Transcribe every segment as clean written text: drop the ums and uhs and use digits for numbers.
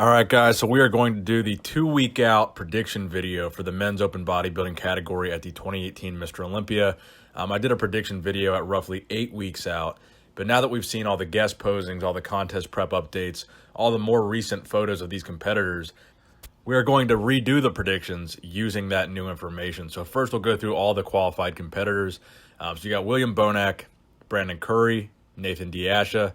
All right, guys, so we are going to do the 2-week out prediction video for the men's open bodybuilding category at the 2018 Mr. Olympia. I did a prediction video at roughly 8 weeks out, but now that we've seen all the guest posings, all the contest prep updates, all the more recent photos of these competitors, we are going to redo the predictions using that new information. So first we'll go through all the qualified competitors. So you got William Bonac, Brandon Curry, Nathan Diasha,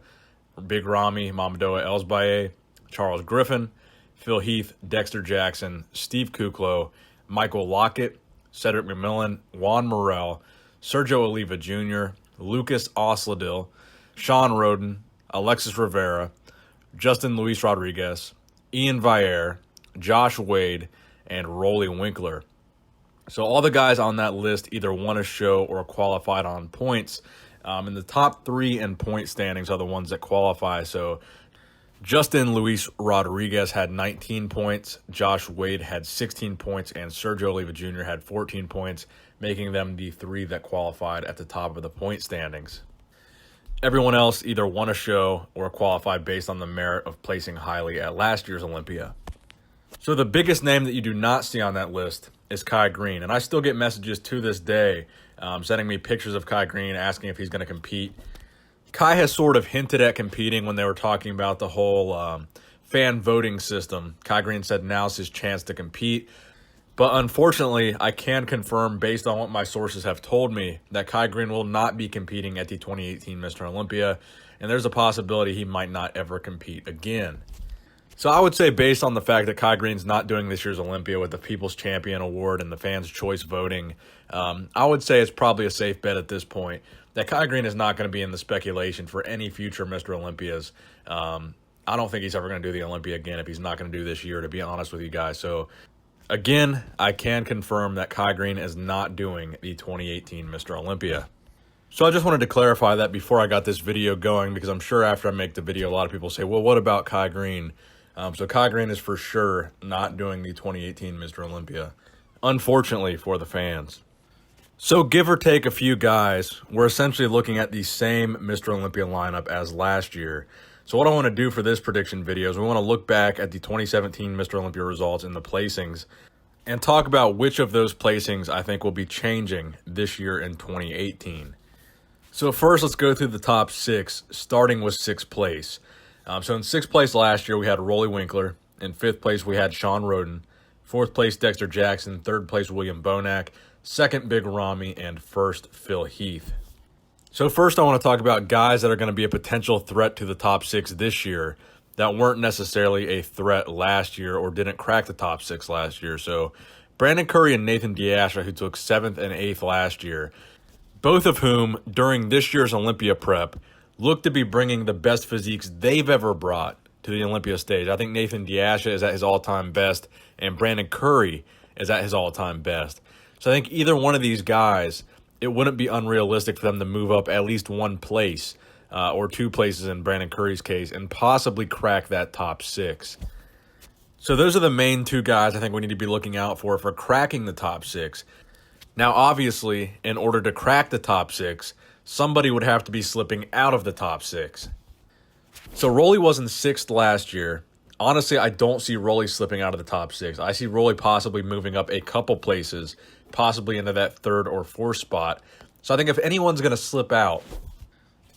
Big Ramy, Mamadou Elsbaye, Charles Griffin, Phil Heath, Dexter Jackson, Steve Kuklo, Michael Lockett, Cedric McMillan, Juan Morel, Sergio Oliva Jr., Lucas Osladil, Shawn Rhoden, Alexis Rivera, Justin Luis Rodriguez, Ian Vier, Josh Wade, and Rolly Winkler. So all the guys on that list either won a show or qualified on points. And the top 3 in point standings are the ones that qualify. So Justin Luis Rodriguez had 19 points, Josh Wade had 16 points, and Sergio Oliva Jr. had 14 points, making them the 3 that qualified at the top of the point standings. Everyone else either won a show or qualified based on the merit of placing highly at last year's Olympia. So the biggest name that you do not see on that list is Kai Greene, and I still get messages to this day sending me pictures of Kai Greene asking if he's going to compete. Kai has sort of hinted at competing when they were talking about the whole fan voting system. Kai Greene said now's his chance to compete. But unfortunately, I can confirm, based on what my sources have told me, that Kai Greene will not be competing at the 2018 Mr. Olympia, and there's a possibility he might not ever compete again. So I would say, based on the fact that Kai Greene's not doing this year's Olympia with the People's Champion Award and the fans' choice voting, I would say it's probably a safe bet at this point that Kai Greene is not going to be in the speculation for any future Mr. Olympias. I don't think he's ever going to do the Olympia again if he's not going to do this year, to be honest with you guys. So, again, I can confirm that Kai Greene is not doing the 2018 Mr. Olympia. So I just wanted to clarify that before I got this video going, because I'm sure after I make the video, a lot of people say, well, what about Kai Greene? So Kai Greene is for sure not doing the 2018 Mr. Olympia, unfortunately for the fans. So give or take a few guys, we're essentially looking at the same Mr. Olympia lineup as last year. So what I want to do for this prediction video is we want to look back at the 2017 Mr. Olympia results and the placings and talk about which of those placings I think will be changing this year in 2018. So first, let's go through the top 6, starting with 6th place. So in 6th place last year, we had Rolly Winkler. In 5th place, we had Shawn Rhoden. 4th place, Dexter Jackson. 3rd place, William Bonac. 2nd, Big Ramy. And 1st, Phil Heath. So first, I want to talk about guys that are going to be a potential threat to the top 6 this year that weren't necessarily a threat last year or didn't crack the top 6 last year. So Brandon Curry and Nathan Diasha, who took 7th and 8th last year, both of whom, during this year's Olympia prep, look to be bringing the best physiques they've ever brought to the Olympia stage. I think Nathan Diasha is at his all-time best, and Brandon Curry is at his all-time best. So I think either one of these guys, it wouldn't be unrealistic for them to move up at least 1 place or 2 places in Brandon Curry's case and possibly crack that top 6. So those are the main 2 guys I think we need to be looking out for cracking the top 6. Now, obviously, in order to crack the top 6, somebody would have to be slipping out of the top 6. So Rolly was in 6th last year. Honestly, I don't see Rolly slipping out of the top 6. I see Rolly possibly moving up a couple places, possibly into that 3rd or 4th spot. So I think if anyone's going to slip out,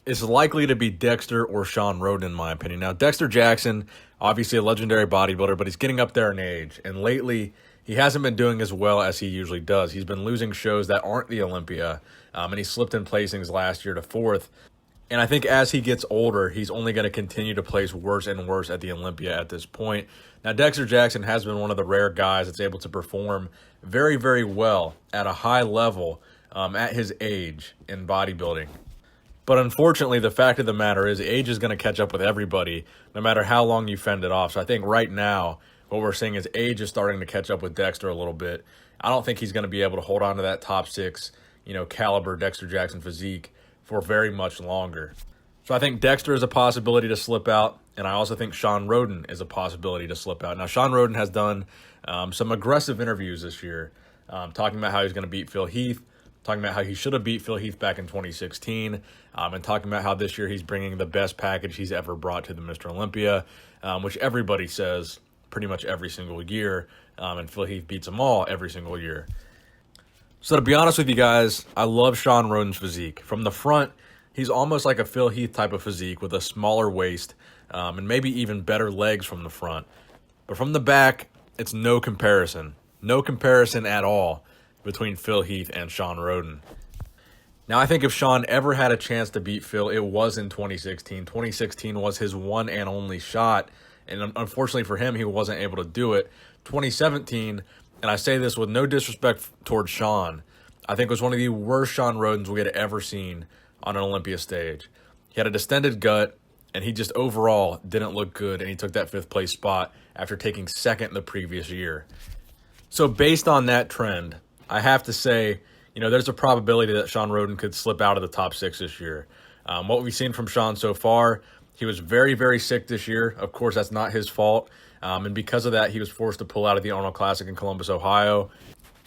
it's likely to be Dexter or Shawn Rhoden, in my opinion. Now, Dexter Jackson, obviously a legendary bodybuilder, but he's getting up there in age. And lately, he hasn't been doing as well as he usually does. He's been losing shows that aren't the Olympia, and he slipped in placings last year to 4th. And I think as he gets older, he's only going to continue to place worse and worse at the Olympia at this point. Now, Dexter Jackson has been one of the rare guys that's able to perform very, very well at a high level at his age in bodybuilding. But unfortunately, the fact of the matter is age is going to catch up with everybody, no matter how long you fend it off. So I think right now, what we're seeing is age is starting to catch up with Dexter a little bit. I don't think he's going to be able to hold on to that top 6, caliber Dexter Jackson physique for very much longer. So I think Dexter is a possibility to slip out, and I also think Shawn Rhoden is a possibility to slip out. Now, Shawn Rhoden has done some aggressive interviews this year, talking about how he's going to beat Phil Heath, talking about how he should have beat Phil Heath back in 2016, and talking about how this year he's bringing the best package he's ever brought to the Mr. Olympia, which everybody says pretty much every single year, and Phil Heath beats them all every single year. So to be honest with you guys, I love Shawn Rhoden's physique. From the front, he's almost like a Phil Heath type of physique with a smaller waist, and maybe even better legs from the front. But from the back, it's no comparison. No comparison at all between Phil Heath and Shawn Rhoden. Now, I think if Shawn ever had a chance to beat Phil, it was in 2016. 2016 was his one and only shot, and unfortunately for him, he wasn't able to do it. 2017, and I say this with no disrespect towards Shawn, I think it was one of the worst Shawn Rhodens we had ever seen on an Olympia stage. He had a distended gut, and he just overall didn't look good, and he took that 5th place spot after taking 2nd the previous year. So based on that trend, I have to say, there's a probability that Shawn Rhoden could slip out of the top 6 this year. What we've seen from Shawn so far, he was very, very sick this year. Of course, that's not his fault. And because of that, he was forced to pull out of the Arnold Classic in Columbus, Ohio.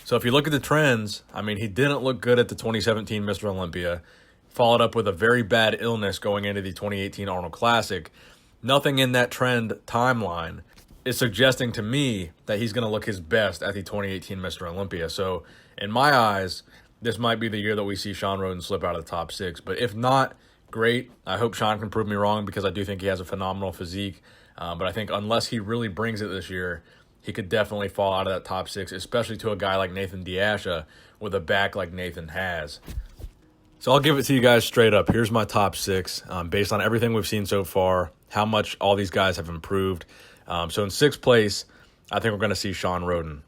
So if you look at the trends, he didn't look good at the 2017 Mr. Olympia. Followed up with a very bad illness going into the 2018 Arnold Classic. Nothing in that trend timeline is suggesting to me that he's going to look his best at the 2018 Mr. Olympia. So in my eyes, this might be the year that we see Shawn Rhoden slip out of the top 6. But if not, great. I hope Shawn can prove me wrong because I do think he has a phenomenal physique. But I think unless he really brings it this year, he could definitely fall out of that top 6, especially to a guy like Nathan Diasha with a back like Nathan has. So I'll give it to you guys straight up. Here's my top 6 based on everything we've seen so far, how much all these guys have improved. So in 6th place, I think we're going to see Shawn Rhoden.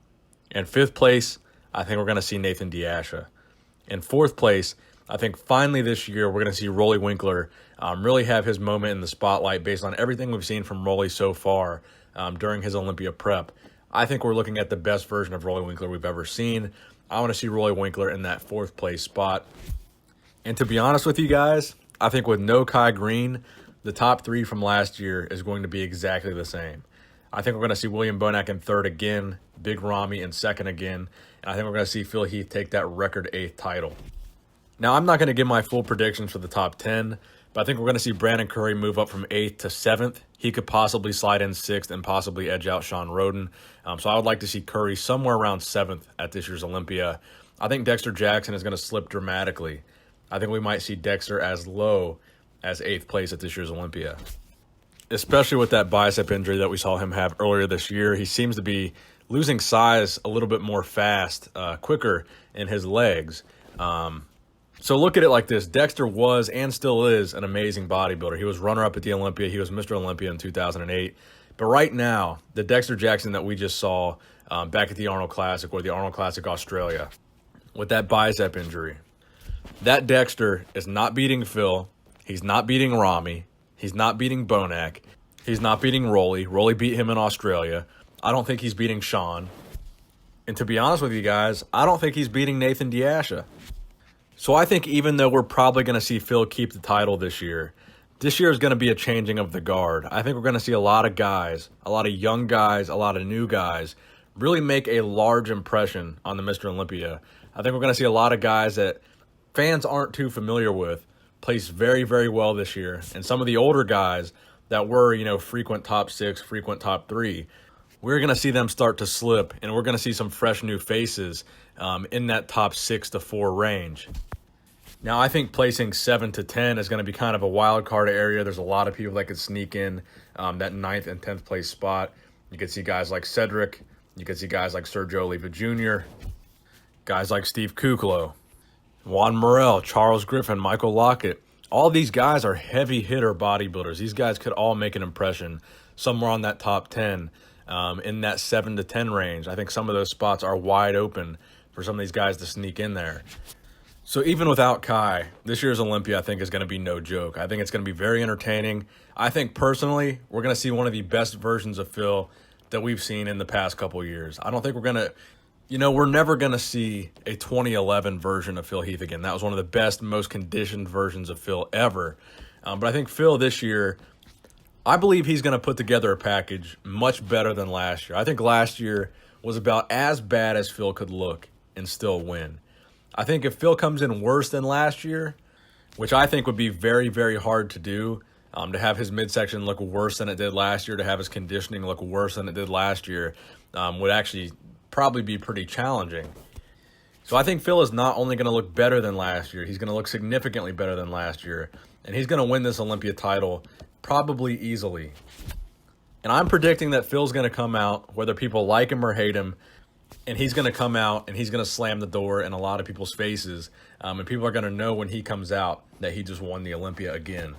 In 5th place, I think we're going to see Nathan Diasha. In 4th place, I think finally this year we're going to see Rolly Winkler really have his moment in the spotlight based on everything we've seen from Rolly so far during his Olympia prep. I think we're looking at the best version of Rolly Winkler we've ever seen. I want to see Rolly Winkler in that 4th place spot. And to be honest with you guys, I think with no Kai Green, the top 3 from last year is going to be exactly the same. I think we're going to see William Bonac in 3rd again, Big Ramy in 2nd again, and I think we're going to see Phil Heath take that record 8th title. Now, I'm not going to give my full predictions for the top 10, but I think we're going to see Brandon Curry move up from 8th to 7th. He could possibly slide in 6th and possibly edge out Shawn Rhoden. So I would like to see Curry somewhere around 7th at this year's Olympia. I think Dexter Jackson is going to slip dramatically. I think we might see Dexter as low as 8th place at this year's Olympia. Especially with that bicep injury that we saw him have earlier this year. He seems to be losing size a little bit more fast, quicker in his legs. So look at it like this. Dexter was and still is an amazing bodybuilder. He was runner-up at the Olympia. He was Mr. Olympia in 2008. But right now, the Dexter Jackson that we just saw back at the Arnold Classic or the Arnold Classic Australia with that bicep injury, that Dexter is not beating Phil. He's not beating Ramy. He's not beating Bonac. He's not beating Rolly. Rolly beat him in Australia. I don't think he's beating Shawn. And to be honest with you guys, I don't think he's beating Nathan Diasha. So I think even though we're probably going to see Phil keep the title this year is going to be a changing of the guard. I think we're going to see a lot of guys, a lot of young guys, a lot of new guys really make a large impression on the Mr. Olympia. I think we're going to see a lot of guys that fans aren't too familiar with place very, very well this year. And some of the older guys that were, frequent top 6, frequent top 3, we're going to see them start to slip, and we're going to see some fresh new faces in that top 6 to 4 range. Now, I think placing 7 to 10 is going to be kind of a wild card area. There's a lot of people that could sneak in that 9th and 10th place spot. You could see guys like Cedric. You could see guys like Sergio Oliva Jr., guys like Steve Kuklo, Juan Morel, Charles Griffin, Michael Lockett. All these guys are heavy hitter bodybuilders. These guys could all make an impression somewhere on that top 10 in that 7 to 10 range. I think some of those spots are wide open for some of these guys to sneak in there. So even without Kai, this year's Olympia, I think, is going to be no joke. I think it's going to be very entertaining. I think, personally, we're going to see one of the best versions of Phil that we've seen in the past couple years. I don't think we're going to, we're never going to see a 2011 version of Phil Heath again. That was one of the best, most conditioned versions of Phil ever. But I think Phil this year, I believe he's going to put together a package much better than last year. I think last year was about as bad as Phil could look and still win. I think if Phil comes in worse than last year, which I think would be very, very hard to do, To have his midsection look worse than it did last year, to have his conditioning look worse than it did last year, would actually probably be pretty challenging. So I think Phil is not only going to look better than last year, he's going to look significantly better than last year, and he's going to win this Olympia title probably easily. And I'm predicting that Phil's going to come out, whether people like him or hate him, and he's going to come out and he's going to slam the door in a lot of people's faces, and people are going to know when he comes out that he just won the Olympia again.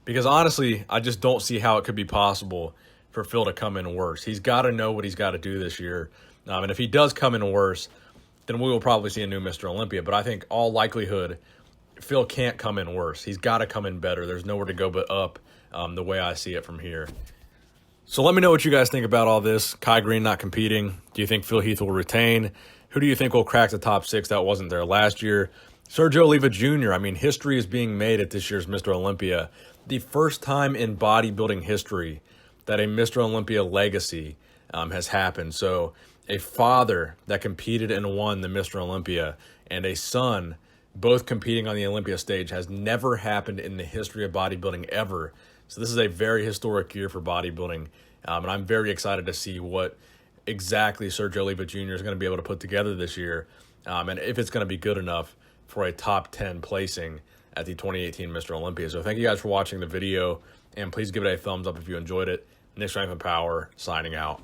Because honestly, I just don't see how it could be possible for Phil to come in worse. He's got to know what he's got to do this year. And if he does come in worse, then we will probably see a new Mr. Olympia. But I think all likelihood, Phil can't come in worse. He's got to come in better. There's nowhere to go but up, the way I see it from here. So let me know what you guys think about all this. Kai Green not competing. Do you think Phil Heath will retain? Who do you think will crack the top 6 that wasn't there last year? Sergio Oliva Jr. I mean, history is being made at this year's Mr. Olympia. The first time in bodybuilding history that a Mr. Olympia legacy has happened. So a father that competed and won the Mr. Olympia and a son both competing on the Olympia stage has never happened in the history of bodybuilding ever. So this is a very historic year for bodybuilding. And I'm very excited to see what exactly Sergio Oliva Jr. is going to be able to put together this year. And if it's going to be good enough for a top 10 placing at the 2018 Mr. Olympia. So thank you guys for watching the video, and please give it a thumbs up if you enjoyed it. Nick Strength and Power, signing out.